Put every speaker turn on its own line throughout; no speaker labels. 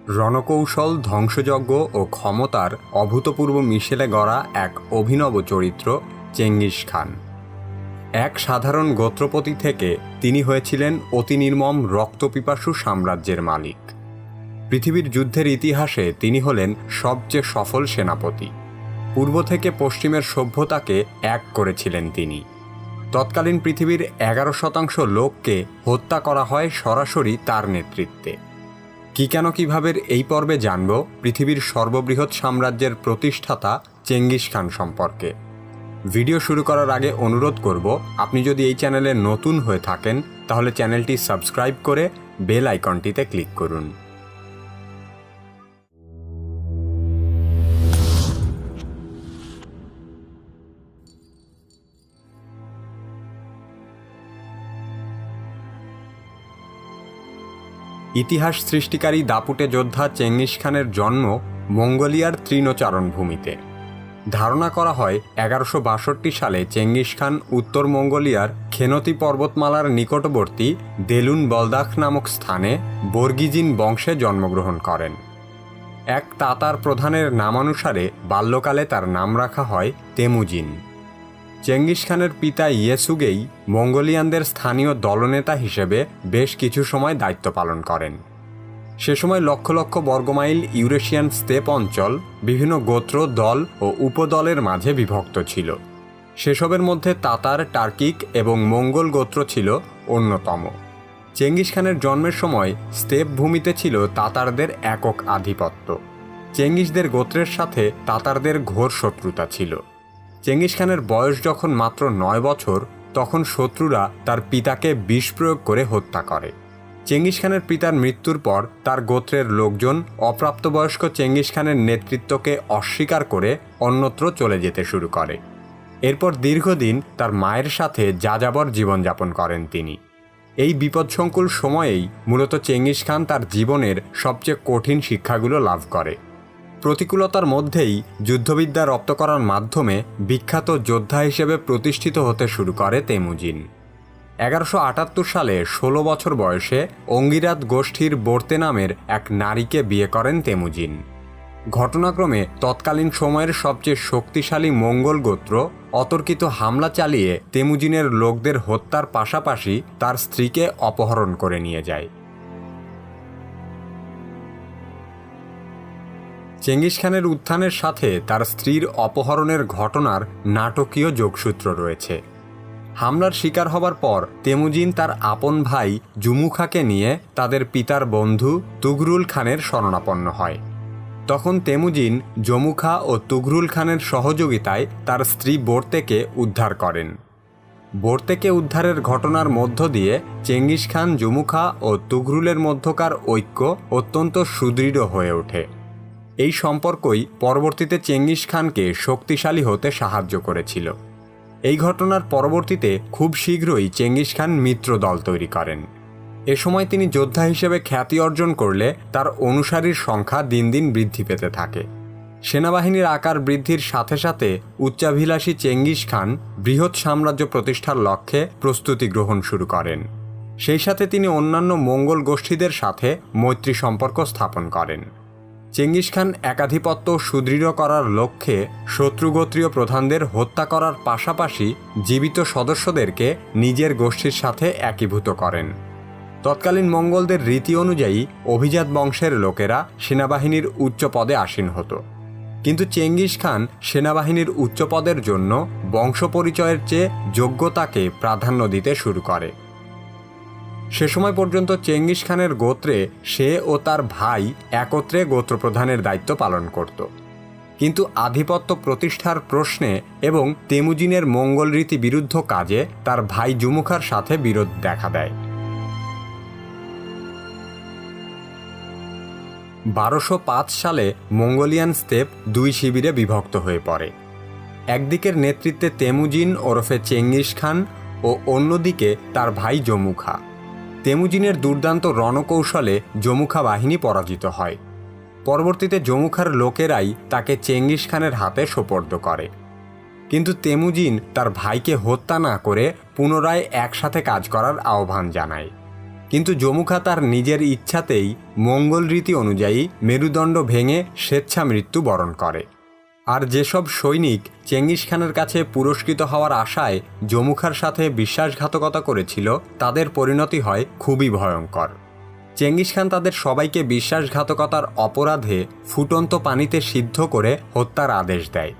রণকৌশল, ধ্বংসযজ্ঞ ও ক্ষমতার অভূতপূর্ব মিশেলে গড়া এক অভিনব চরিত্র চেঙ্গিস খান। এক সাধারণ গোত্রপতি থেকে তিনি হয়েছিলেন অতি নির্মম রক্তপিপাসু সাম্রাজ্যের মালিক। পৃথিবীর যুদ্ধের ইতিহাসে তিনি হলেন সবচেয়ে সফল সেনাপতি। পূর্ব থেকে পশ্চিমের সভ্যতাকে এক করেছিলেন তিনি। তৎকালীন পৃথিবীর 11% লোককে হত্যা করা হয় সরাসরি তার নেতৃত্বে। কিভাবে এই পর্বে জানব পৃথিবীর সর্ববৃহৎ সাম্রাজ্যের প্রতিষ্ঠাতা চেঙ্গিস খান সম্পর্কে। ভিডিও শুরু করার আগে অনুরোধ করব, আপনি যদি এই চ্যানেলে নতুন হয়ে থাকেন তাহলে চ্যানেলটি সাবস্ক্রাইব করে বেল আইকনটিতে ক্লিক করুন। ইতিহাস সৃষ্টিকারী দাপুটে যোদ্ধা চেঙ্গিস খানের জন্ম মঙ্গোলিয়ার তৃণচারণ ভূমিতে। ধারণা করা হয় 1162 সালে চেঙ্গিস খান উত্তর মঙ্গোলিয়ার খেনতি পর্বতমালার নিকটবর্তী দেলুন বলদাখ নামক স্থানে বর্গিজিন বংশে জন্মগ্রহণ করেন। এক তাতার প্রধানের নামানুসারে বাল্যকালে তার নাম রাখা হয় তেমুজিন। চেঙ্গিস খানের পিতা ইয়েসুগেই মঙ্গোলিয়ানদের স্থানীয় দলনেতা হিসেবে বেশ কিছু সময় দায়িত্ব পালন করেন। সে সময় লক্ষ লক্ষ বর্গমাইল ইউরেশিয়ান স্টেপ অঞ্চল বিভিন্ন গোত্র, দল ও উপদলের মাঝে বিভক্ত ছিল। সেসবের মধ্যে তাতার, টার্কিক এবং মঙ্গল গোত্র ছিল অন্যতম। চেঙ্গিস খানের জন্মের সময় স্টেপ ভূমিতে ছিল তাতারদের একক আধিপত্য। চেঙ্গিসদের গোত্রের সাথে তাতারদের ঘোর শত্রুতা ছিল। চেঙ্গিস খানের বয়স যখন মাত্র 9 বছর, তখন শত্রুরা তার পিতাকে বিষ প্রয়োগ করে হত্যা করে। চেঙ্গিস খানের পিতার মৃত্যুর পর তার গোত্রের লোকজন অপ্রাপ্তবয়স্ক চেঙ্গিস খানের নেতৃত্বকে অস্বীকার করে অন্যত্র চলে যেতে শুরু করে। এরপর দীর্ঘদিন তার মায়ের সাথে যাযাবর জীবনযাপন করেন তিনি। এই বিপদসংকুল সময়েই মূলত চেঙ্গিস খান তার জীবনের সবচেয়ে কঠিন শিক্ষাগুলো লাভ করে। প্রতিকূলতার মধ্যেই যুদ্ধবিদ্যা রপ্ত করার মাধ্যমে বিখ্যাত যোদ্ধা হিসেবে প্রতিষ্ঠিত হতে শুরু করে তেমুজিন। 1178 সালে 16 বছর বয়সে অঙ্গিরাত গোষ্ঠীর বোর্তে নামের এক নারীকে বিয়ে করেন তেমুজিন। ঘটনাক্রমে তৎকালীন সময়ের সবচেয়ে শক্তিশালী মঙ্গল গোত্র অতর্কিত হামলা চালিয়ে তেমুজিনের লোকদের হত্যার পাশাপাশি তার স্ত্রীকে অপহরণ করে নিয়ে যায়। চেঙ্গিস খানের উত্থানের সাথে তার স্ত্রীর অপহরণের ঘটনার নাটকীয় যোগসূত্র রয়েছে। হামলার শিকার হবার পর তেমুজিন তার আপন ভাই জুমুখাকে নিয়ে তাদের পিতার বন্ধু তুগরুল খানের শরণাপন্ন হয়। তখন তেমুজিন জমুখা ও তুগরুল খানের সহযোগিতায় তার স্ত্রী বোর্তেকে উদ্ধার করেন। বোর্তেকে উদ্ধারের ঘটনার মধ্য দিয়ে চেঙ্গিস খান, জুমুখা ও তুগরুলের মধ্যকার ঐক্য অত্যন্ত সুদৃঢ় হয়ে ওঠে। এই সম্পর্কই পরবর্তীতে চেঙ্গিস খানকে শক্তিশালী হতে সাহায্য করেছিল। এই ঘটনার পরবর্তীতে খুব শীঘ্রই চেঙ্গিস খান মিত্র দল তৈরি করেন। এ সময় তিনি যোদ্ধা হিসেবে খ্যাতি অর্জন করলে তার অনুসারীর সংখ্যা দিন দিন বৃদ্ধি পেতে থাকে। সেনাবাহিনীর আকার বৃদ্ধির সাথে সাথে উচ্চাভিলাষী চেঙ্গিস খান বৃহৎ সাম্রাজ্য প্রতিষ্ঠার লক্ষ্যে প্রস্তুতি গ্রহণ শুরু করেন। সেই সাথে তিনি অন্যান্য মঙ্গল গোষ্ঠীদের সাথে মৈত্রী সম্পর্ক স্থাপন করেন। চেঙ্গিস খান একাধিপত্য সুদৃঢ় করার লক্ষ্যে শত্রুগোত্রীয় প্রধানদের হত্যা করার পাশাপাশি জীবিত সদস্যদেরকে নিজের গোষ্ঠীর সাথে একীভূত করেন। তৎকালীন মঙ্গলদের রীতি অনুযায়ী অভিজাত বংশের লোকেরা সেনাবাহিনীর উচ্চ পদে আসীন হতো, কিন্তু চেঙ্গিস খান সেনাবাহিনীর উচ্চ পদের জন্য বংশ পরিচয়ের চেয়ে যোগ্যতাকে প্রাধান্য দিতে শুরু করে। সে সময় পর্যন্ত চেঙ্গিস খানের গোত্রে সে ও তার ভাই একত্রে গোত্রপ্রধানের দায়িত্ব পালন করত। কিন্তু আধিপত্য প্রতিষ্ঠার প্রশ্নে এবং তেমুজিনের মঙ্গল রীতি বিরুদ্ধ কাজে তার ভাই জুমুখার সাথে বিরোধ দেখা দেয়। 1205 সালে মঙ্গোলিয়ান স্টেপ 2 শিবিরে বিভক্ত হয়ে পড়ে। একদিকের নেতৃত্বে তেমুজিন ওরফে চেঙ্গিস খান ও অন্যদিকে তার ভাই জমুখা। তেমুজিনের দুর্দান্ত রণকৌশলে জমুখা বাহিনী পরাজিত হয়। পরবর্তীতে জমুখার লোকেরাই তাকে চেঙ্গিস খানের হাতে সোপর্দ করে। কিন্তু তেমুজিন তার ভাইকে হত্যা না করে পুনরায় একসাথে কাজ করার আহ্বান জানায়। কিন্তু জমুখা তার নিজের ইচ্ছাতেই মঙ্গল রীতি অনুযায়ী মেরুদণ্ড ভেঙে স্বেচ্ছা মৃত্যু বরণ করে। আর যেসব সৈনিক চেঙ্গিস খানের কাছে পুরস্কৃত হওয়ার আশায় জমুখার সাথে বিশ্বাসঘাতকতা করেছিল, তাদের পরিণতি হয় খুবই ভয়ঙ্কর। চেঙ্গিস খান তাদের সবাইকে বিশ্বাসঘাতকতার অপরাধে ফুটন্ত পানিতে সিদ্ধ করে হত্যার আদেশ দেয়।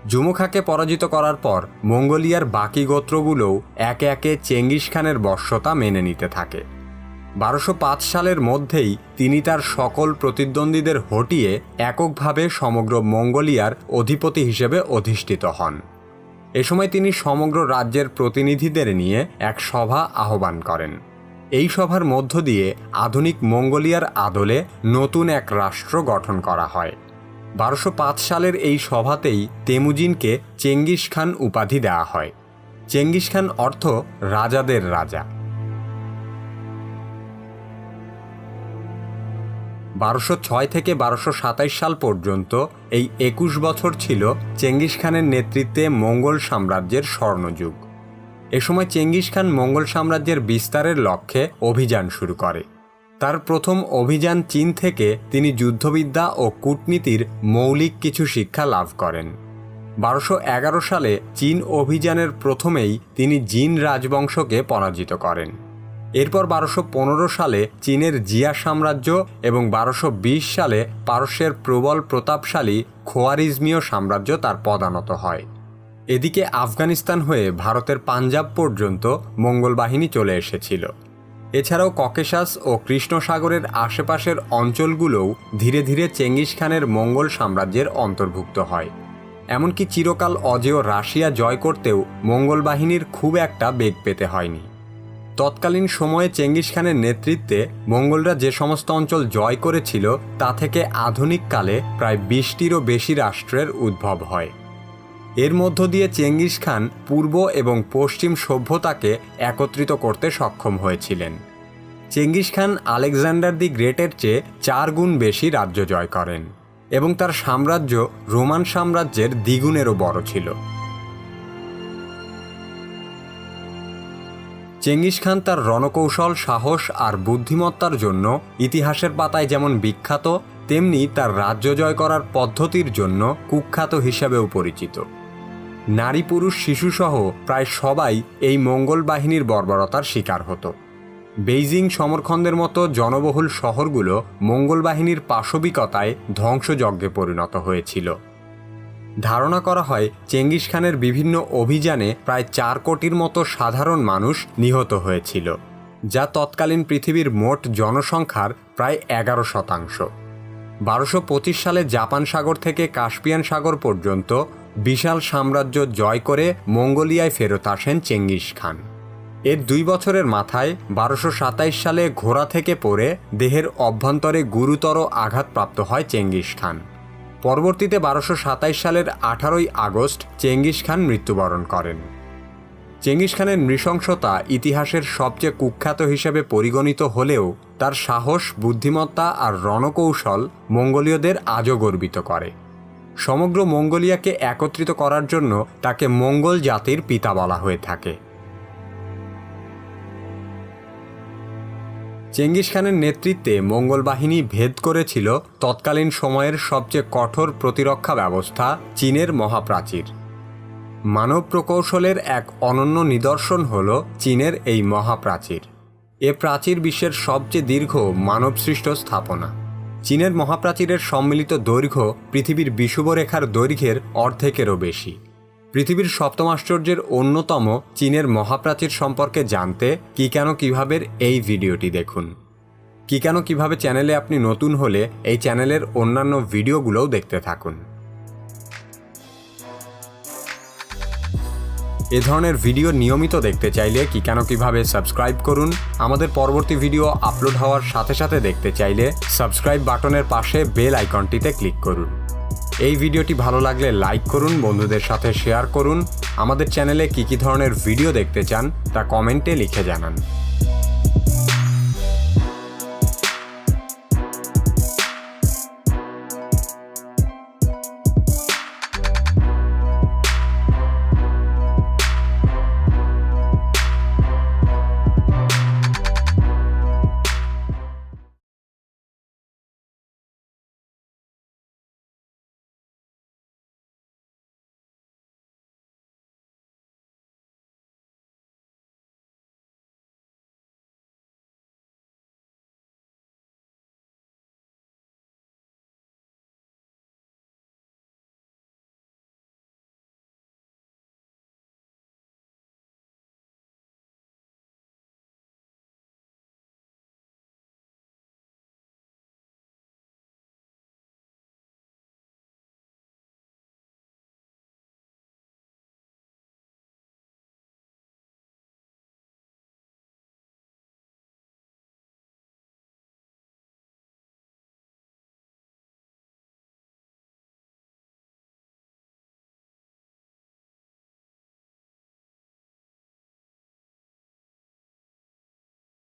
জমুখাকে পরাজিত করার পর মঙ্গোলিয়ার বাকি গোত্রগুলোও একে একে চেঙ্গিস খানের বশ্যতা মেনে নিতে থাকে। 1205 সালের মধ্যেই তিনি তার সকল প্রতিদ্বন্দ্বীদের হটিয়ে এককভাবে সমগ্র মঙ্গোলিয়ার অধিপতি হিসেবে অধিষ্ঠিত হন। এ সময় তিনি সমগ্র রাজ্যের প্রতিনিধিদের নিয়ে এক সভা আহ্বান করেন। এই সভার মধ্য দিয়ে আধুনিক মঙ্গোলিয়ার আদলে নতুন এক রাষ্ট্র গঠন করা হয়। 1205 সালের এই সভাতেই তেমুজিনকে চেঙ্গিস খান উপাধি দেওয়া হয়। চেঙ্গিস খান অর্থ রাজাদের রাজা। 1206 থেকে 1227 সাল পর্যন্ত এই 21 বছর ছিল চেঙ্গিস খানের নেতৃত্বে মঙ্গল সাম্রাজ্যের স্বর্ণযুগ। এ সময় চেঙ্গিস খান মঙ্গল সাম্রাজ্যের বিস্তারের লক্ষ্যে অভিযান শুরু করে। তার প্রথম অভিযান চীন থেকে তিনি যুদ্ধবিদ্যা ও কূটনীতির মৌলিক কিছু শিক্ষা লাভ করেন। 1211 সালে চীন অভিযানের প্রথমেই তিনি জিন রাজবংশকে পরাজিত করেন। এরপর 1215 সালে চীনের জিয়া সাম্রাজ্য এবং 1220 সালে পারস্যের প্রবল প্রতাপশালী খোয়ারিজমীয় সাম্রাজ্য তার পদানত হয়। এদিকে আফগানিস্তান হয়ে ভারতের পাঞ্জাব পর্যন্ত মঙ্গল বাহিনী চলে এসেছিল। এছাড়াও ককেশাস ও কৃষ্ণসাগরের আশেপাশের অঞ্চলগুলোও ধীরে ধীরে চেঙ্গিস খানের মঙ্গল সাম্রাজ্যের অন্তর্ভুক্ত হয়। এমনকি চিরকাল অজেয় রাশিয়া জয় করতেও মঙ্গল বাহিনীর খুব একটা বেগ পেতে হয়নি। তৎকালীন সময়ে চেঙ্গিস খানের নেতৃত্বে মঙ্গলরা যে সমস্ত অঞ্চল জয় করেছিল তা থেকে আধুনিক কালে প্রায় 20টিরও বেশি রাষ্ট্রের উদ্ভব হয়। এর মধ্য দিয়ে চেঙ্গিস খান পূর্ব এবং পশ্চিম সভ্যতাকে একত্রিত করতে সক্ষম হয়েছিলেন। চেঙ্গিস খান আলেকজান্ডার দি গ্রেটের চেয়ে 4 গুণ বেশি রাজ্য জয় করেন এবং তার সাম্রাজ্য রোমান সাম্রাজ্যের দ্বিগুণেরও বড় ছিল। চেঙ্গিস খান তার রণকৌশল, সাহস আর বুদ্ধিমত্তার জন্য ইতিহাসের পাতায় যেমন বিখ্যাত, তেমনি তার রাজ্য জয় করার পদ্ধতির জন্য কুখ্যাত হিসেবেও পরিচিত। নারী, পুরুষ, শিশুসহ প্রায় সবাই এই মঙ্গল বাহিনীর বর্বরতার শিকার হতো। বেইজিং, সমরখন্দের মতো জনবহুল শহরগুলো মঙ্গল বাহিনীর পাশবিকতায় ধ্বংসযজ্ঞে পরিণত হয়েছিল। ধারণা করা হয় চেঙ্গিস খানের বিভিন্ন অভিযানে প্রায় 4 কোটির মতো সাধারণ মানুষ নিহত হয়েছিল, যা তৎকালীন পৃথিবীর মোট জনসংখ্যার প্রায় 11%। 1225 সালে জাপান সাগর থেকে কাস্পিয়ান সাগর পর্যন্ত বিশাল সাম্রাজ্য জয় করে মঙ্গোলিয়ায় ফেরত আসেন চেঙ্গিস খান। এর 2 বছরের মাথায় 1227 সালে ঘোড়া থেকে পড়ে দেহের অভ্যন্তরে গুরুতর আঘাতপ্রাপ্ত হয় চেঙ্গিস খান। পরবর্তীতে 1227 সালের 18 আগস্ট চেঙ্গিস খান মৃত্যুবরণ করেন। চেঙ্গিস খানের নৃশংসতা ইতিহাসের সবচেয়ে কুখ্যাত হিসেবে পরিগণিত হলেও তার সাহস, বুদ্ধিমত্তা আর রণকৌশল মঙ্গোলীয়দের আজও গর্বিত করে। সমগ্র মঙ্গোলিয়াকে একত্রিত করার জন্য তাকে মঙ্গল জাতির পিতা বলা হয়ে থাকে। চেঙ্গিস খানের নেতৃত্বে মঙ্গল বাহিনী ভেদ করেছিল তৎকালীন সময়ের সবচেয়ে কঠোর প্রতিরক্ষা ব্যবস্থা চীনের মহাপ্রাচীর। মানব প্রকৌশলের এক অনন্য নিদর্শন হল চীনের এই মহাপ্রাচীর। এ প্রাচীর বিশ্বের সবচেয়ে দীর্ঘ মানবসৃষ্ট স্থাপনা। চীনের মহাপ্রাচীরের সম্মিলিত দৈর্ঘ্য পৃথিবীর বিষুবরেখার দৈর্ঘ্যের অর্ধেকেরও বেশি। পৃথিবীর সপ্তম আশ্চর্যের অন্যতম চীনের মহাপ্রাচীর সম্পর্কে জানতে কি কেন কিভাবে এই ভিডিওটি দেখুন। কি কেন কিভাবে চ্যানেলে আপনি নতুন হলে এই চ্যানেলের অন্যান্য ভিডিওগুলোও দেখতে থাকুন। এ ধরনের ভিডিও নিয়মিত দেখতে চাইলে কি কেন কিভাবে সাবস্ক্রাইব করুন। আমাদের পরবর্তী ভিডিও আপলোড হওয়ার সাথে সাথে দেখতে চাইলে সাবস্ক্রাইব বাটনের পাশে বেল আইকনটিতে ক্লিক করুন। এই ভিডিওটি ভালো লাগলে লাইক করুন, বন্ধুদের সাথে শেয়ার করুন। আমাদের চ্যানেলে কি ধরনের ভিডিও দেখতে চান তা কমেন্টে লিখে জানান।